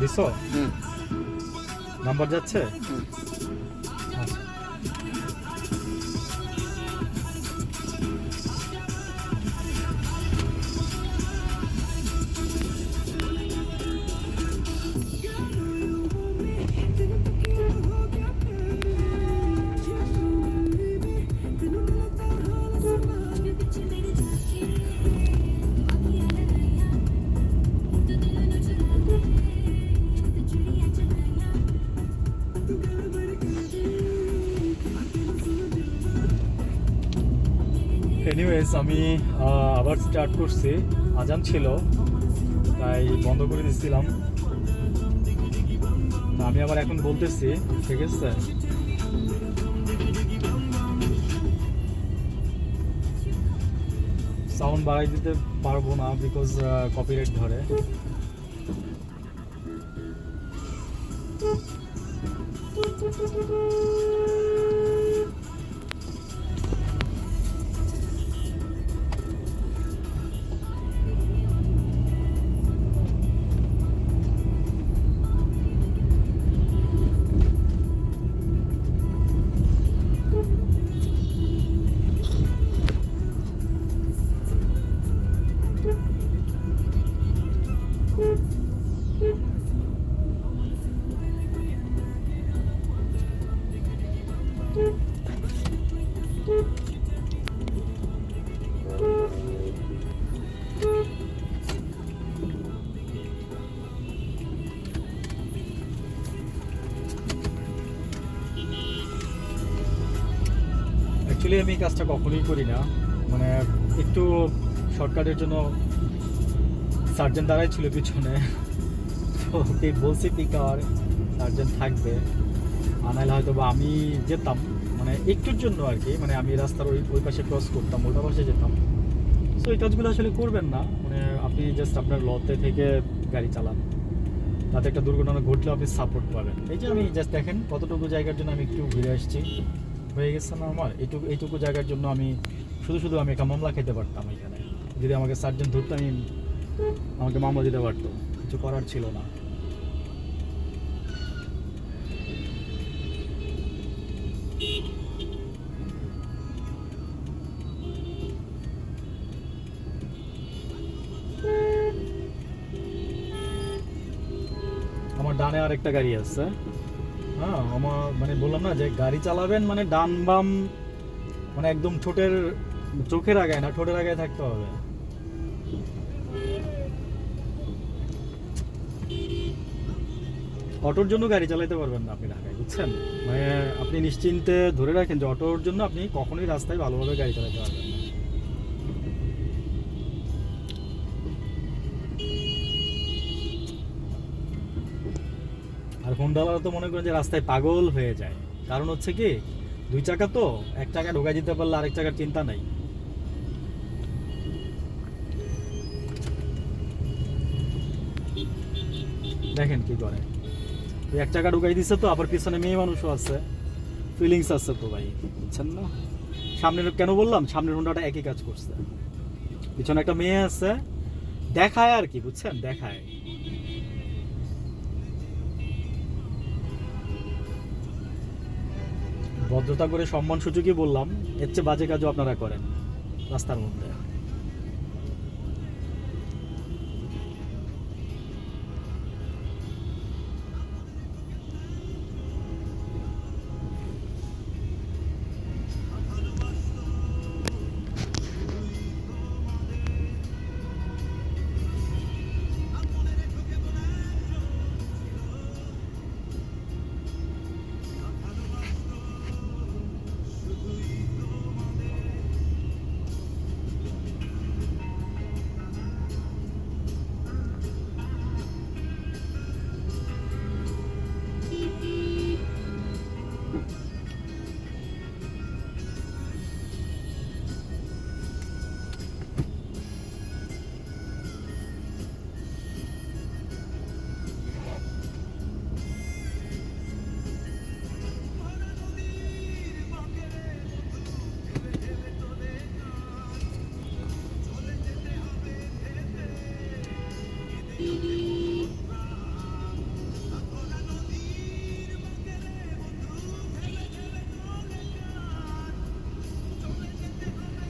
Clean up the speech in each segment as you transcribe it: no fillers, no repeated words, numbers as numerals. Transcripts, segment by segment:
দিছো? নাম্বার যাচ্ছে? আচ্ছা। এনিওয়েজ আমি আবার স্টার্ট করছি। আজান ছিল তাই বন্ধ করে দিচ্ছিলাম। আমি আবার এখন বলতেছি, ঠিক আছে? সাউন্ড বাড়াই দিতে পারবো না বিকজ কপিরাইট ধরে। অ্যাকচুয়ালি আমি এই কাজটা কখনোই করি না, মানে একটু শর্টকাটের জন্য সার্জেন্ট দাঁড়াই ছিল পিছনে, তো ওকে বলছি পিক আওয়ার সার্জেন্ট থাকবে, আনাইলে হয়তো বা আমি যেতাম মানে একটুর জন্য আর কি, মানে আমি রাস্তার ওই পাশে ক্রস করতাম, ওটা পাশে যেতাম। সো এই কাজগুলো আসলে করবেন না, মানে আপনি জাস্ট আপনার লতে থেকে গাড়ি চালান, তাতে একটা দুর্ঘটনা ঘটলে আপনি সাপোর্ট পাবেন। এই যে আমি জাস্ট দেখেন কতটুকু জায়গার জন্য আমি একটু ঘুরে আসছি, হয়ে গেছে না আমার এইটুকু জায়গার জন্য আমি শুধু আমি একটা মামলা খেতে পারতাম এখানে, যদি আমাকে সার্জেন্ট ধরতো আমাকে মামলা দিতে পারতো, কিছু করার ছিল না। আমার ডানে আরেকটা গাড়ি আছে। হ্যাঁ, আমার মানে বললাম না যে গাড়ি চালাবেন মানে ডান বাম মানে একদম চোখের আগায় না, ঠোঁটের আগায় থাকতে হবে। অটোর জন্য গাড়ি চালাতে পারবেন না আপনি ঢাকায়, বুঝছেন? মানে আপনি নিশ্চিন্তে ধরে রাখেন যে অটোর জন্য আপনি কখনোই রাস্তায় ভালোভাবে গাড়ি চালাতে পারবেন না। আর হোন্ডাওয়ালা তো মনে করেন যে রাস্তায় পাগল হয়ে যায়, কারণ হচ্ছে কি দুই চাকা তো, এক চাকা ঢোকা দিতে পারলে আরেক চাকার চিন্তা নাই। দেখেন কি করে, এক চাকা ঢুকাই দিচ্ছে তো, আবার পিছনে মেয়ে মানুষও আছে, ফিলিংস আছে তো ভাই, বুঝছেন না? সামনের কেন বললাম, সামনের হোন্ডাটা একই কাজ করছে, পিছনে একটা মেয়ে আছে, দেখায় আর কি, বুঝছেন? দেখায়। ভদ্রতা করে সম্মান সূচকই বললাম, এর চেয়ে বাজে কাজও আপনারা করেন রাস্তার মধ্যে।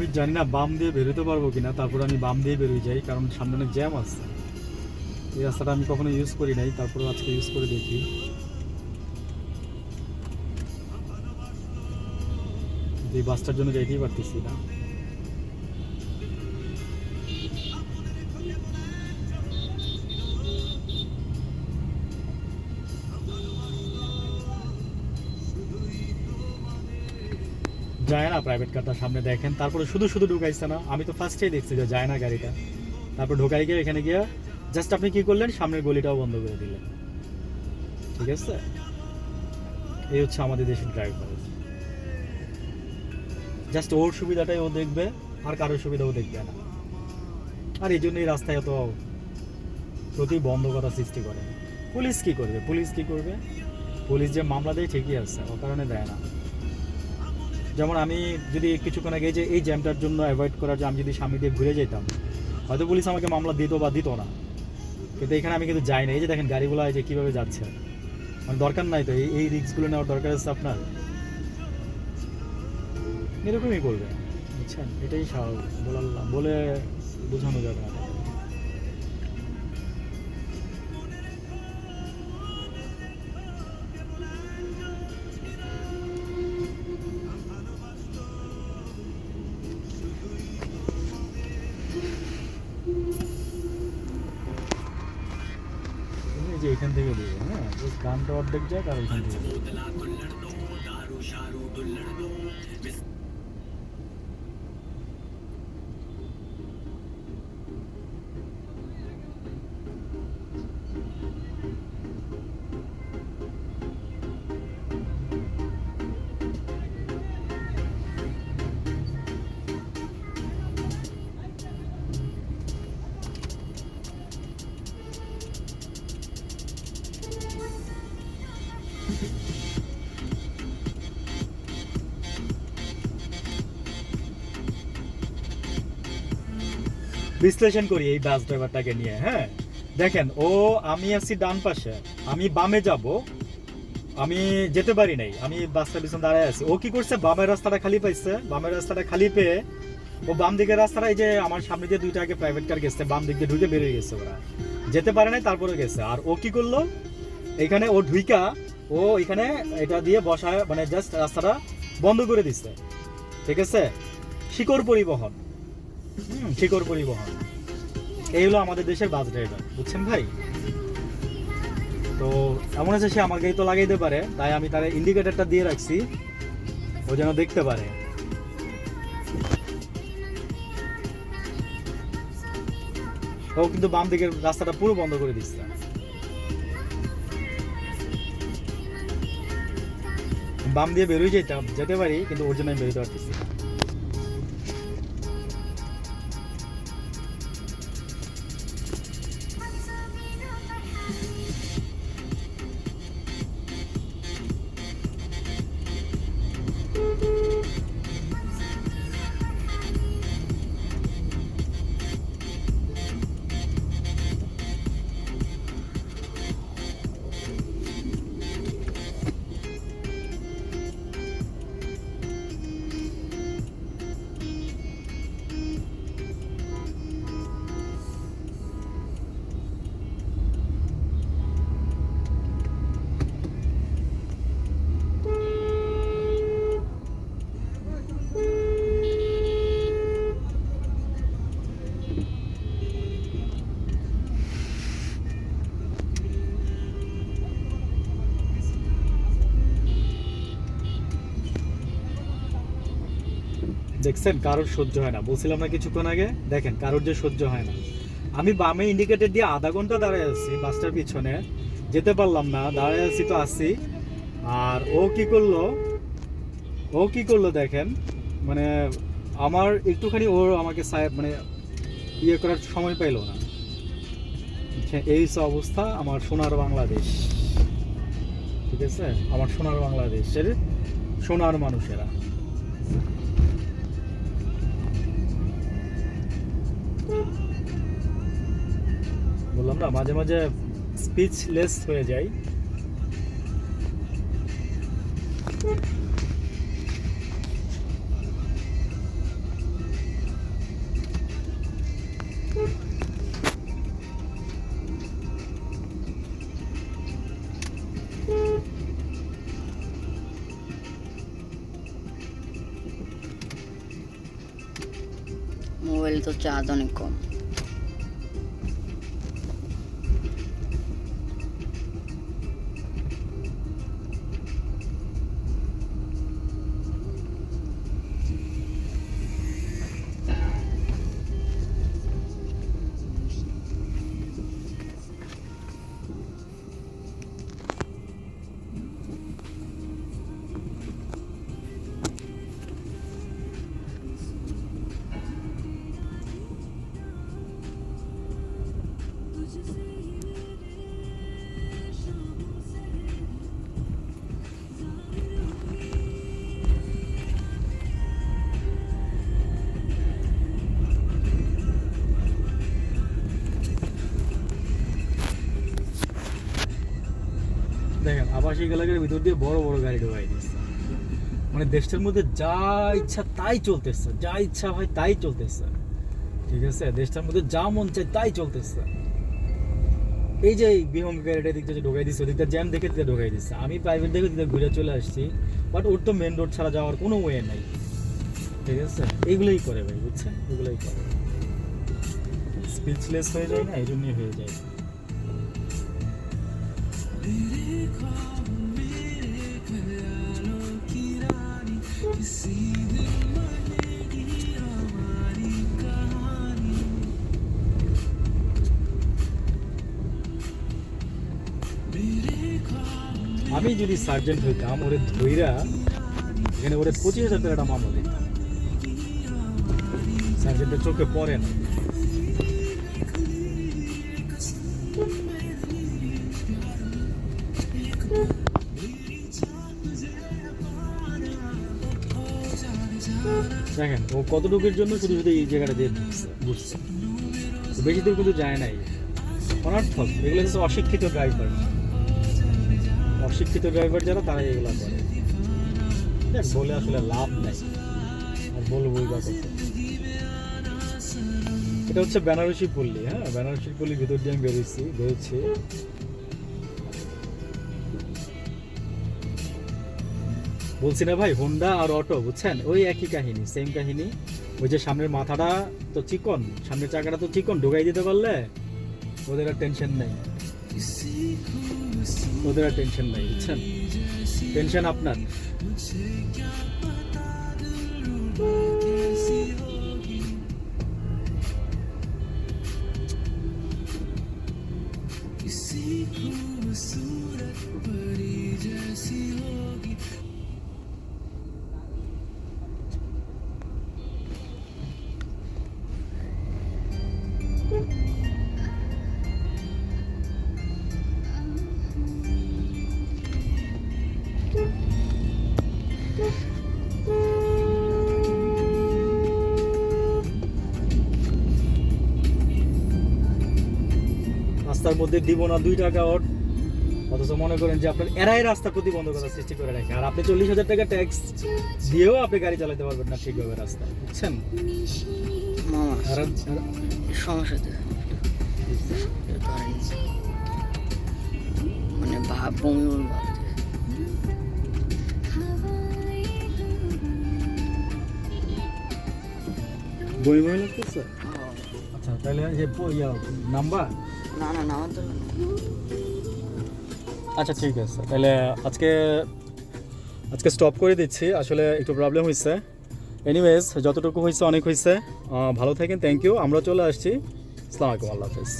আমি জানি না বাম দিয়ে বেরোতে পারবো কিনা, তারপর আমি বাম দিয়ে বেরোয় যাই, কারণ সামনে অনেক জ্যাম আছে। এই রাস্তাটা আমি কখনো ইউজ করি নাই, তারপরে আজকে ইউজ করে দেখি। এই বাসটার জন্য যাইতেই পারতেছি না। যায় না প্রাইভেট কারটা, সামনে দেখেন। তারপরে শুধু শুধু ঢুকাইছে না, আমি তো ফার্স্টেই দেখছি যে যায় না গাড়িটা। তারপর ঢোকাই গিয়ে এখানে গিয়ে জাস্ট আপনি কি করলেন, সামনের গলিটাও বন্ধ করে দিলেন। ঠিক আছে, এই হচ্ছে আমাদের দেশের ড্রাইভার। জাস্ট ওর সুবিধাটাই ও দেখবে, আর কারোর সুবিধা ও দেখবে না। আর এই জন্যই রাস্তায় এত প্রতিবন্ধকতা সৃষ্টি করে। পুলিশ কি করবে? পুলিশ যে মামলা দেয় ঠিকই আছে, ও কারণে দেয় না। যেমন আমি যদি কিছুক্ষণ আগে যে এই জ্যামটার জন্য অ্যাভয়েড করার যে আমি যদি সামনে দিয়ে ঘুরে যেতাম, হয়তো পুলিশ আমাকে মামলা দিত বা দিত না। কিন্তু এখানে আমি কিন্তু যাই না। এই যে দেখেন গাড়িগুলো এই যে কীভাবে যাচ্ছে, মানে দরকার নাই তো এই রিস্কগুলো নেওয়ার দরকার আছে আপনার? এরকমই করবে, বুঝছেন? এটাই স্বাভাবিক, বলে বোঝানো যাবে না। এই যে এখান থেকে দেবো, হ্যাঁ, গানটা অর্ধেক যাক আর এখান থেকে বিশ্লেষণ করি এই বাস ড্রাইভারটাকে নিয়ে। হ্যাঁ, দেখেন, আমি আছি ডান পাশে, আমি বামে যাব, আমি যেতে পারি নাই, আমি বাসটা পিছনে দাঁড়ায় আছি। ও কি করছে, বামের রাস্তাটা খালি পাইছে, বামের রাস্তাটা খালি পেয়ে ও বাম দিকের রাস্তাটা, এই যে আমার সামনে দিয়ে দুইটা আগে প্রাইভেট কার গেছে, বাম দিক দিয়ে ঢুকে বেরিয়ে গেছে, ওরা যেতে পারে নাই, তারপরে গেছে। আর ও কি করলো, এখানে ও ঢুইকা ও এখানে এটা দিয়ে বসায়, মানে জাস্ট রাস্তাটা বন্ধ করে দিচ্ছে। ঠিক আছে, শিকড় পরিবহন, শিকড় পরিবহন, এই হলো আমাদের দেশের বাস ড্রাইভার, বুঝছেন ভাই? তো এমন আছে, সে আমার গাড়ি তো লাগাইতে পারে, তাই আমি তার ইন্ডিকেটরটা দিয়ে রাখছি, ও যেন দেখতে পারে। ও কিন্তু বাম দিকের রাস্তাটা পুরো বন্ধ করে দিচ্ছে। বাম দিয়ে বেরোয় যেতে পারি, কিন্তু ওর জন্য আমি বেরোতে পারতেছি। দেখছেন, কারোর সহ্য হয় না, বলছিলাম না কিছুক্ষণ আগে, দেখেন কারোর যে সহ্য হয় না। আমি বামে ইন্ডিকেটর দিয়ে আধা ঘন্টা দাঁড়ায় আছি বাসটার পিছনে, যেতে পারলাম না, দাঁড়ায় আছি তো আছি। আর ও কি করলো দেখেন, মানে আমার একটুখানি ওর আমাকে মানে ইয়ে করার সময় পাইলো না। এই অবস্থা আমার সোনার বাংলাদেশ। ঠিক আছে, আমার সোনার বাংলাদেশের সোনার মানুষেরা। বললাম না, মাঝে মাঝে স্পিচলেস হয়ে যাই। মোবাইল তো চার্জ অনেক কম। দেখেন আবাসিক এলাকার ভিতর দিয়ে বড় বড় গাড়ি ঢোকাই দিচ্ছে, মানে দেশটার মধ্যে যা ইচ্ছা তাই চলতেছে, যা ইচ্ছা হয় তাই চলতেছে, ঠিক আছে? দেশটার মধ্যে যা মন চায় তাই চলতেছে। এই যে বিহঙ্গ গাড়িটা দিকটা যে ঢোকাই দিচ্ছে, ওদিকটা জ্যাম দেখে দিতে ঢোকাই দিচ্ছে, আমি প্রাইভেট দেখে দিতে ঘুরে চলে আসছি, বাট ওর তো মেন রোড ছাড়া যাওয়ার কোনো ওয়ে নাই, ঠিক আছে? এইগুলোই করে ভাই, বুঝছেন? এগুলোই করে, স্পিচলেস হয়ে যায় না, এই জন্যই হয়ে যায়। আমি যদি সার্জেন্ট হইতাম, ওরে ধইরা এখানে ওরে 25,000 টাকাটা মামলা দিতাম। সার্জেন্টের চোখে পড়ে না। দেখেন ও কতটুকুর জন্য শুধু শুধু এই জায়গাটা দিয়ে বুঝছে, বেশি দূর কিন্তু যায় নাই, অনর্থক। এগুলো হচ্ছে অশিক্ষিত ড্রাইভার, অশিক্ষিত ড্রাইভার যারা তারা এগুলো করে। দেখ বলে আসলে লাভ নাই, আর বলবোই বা কত। এটা হচ্ছে বেনারসি পল্লী, হ্যাঁ বেনারসি পল্লীর ভিতর দিয়ে আমি বেরোচ্ছি। বলছি না ভাই, হোন্ডা আর অটো বুঝছেন ওই একই কাহিনী, সেম কাহিনী। ওই যে সামনের মাথাটা তো চিকন, সামনের চাকাটা তো চিকন, ঢোকাই দিতে পারলে ওদের আর টেনশন নেই, ওদের আর টেনশন নাই, বুঝছেন? টেনশন আপনার। রাস্তার মধ্যে দিব না 2 টাকা ওট, অথচ মনে করেন যে আপনার এরাই রাস্তা প্রতিবন্ধকতা সৃষ্টি করে রাখে, আর আপনি 40,000 টাকা ট্যাক্স দিয়েও আপনি গাড়ি চালাতে পারবেন না ঠিকভাবে রাস্তায়, বুঝছেন? সমস্যা মানে ভাব বমি বমি লাগতেছে। আচ্ছা তাহলে যে নাম্বার না নাম্বার তো আচ্ছা ঠিক আছে, তাহলে আজকে স্টপ করে দিচ্ছি, আসলে একটু প্রবলেম হয়েছে। এনিওয়েজ যতটুকু হয়েছে অনেক হয়েছে, ভালো থাকেন, থ্যাংক ইউ। আমরা চলে আসছি, আসসালামু আলাইকুম, আল্লাহ হাফেজ।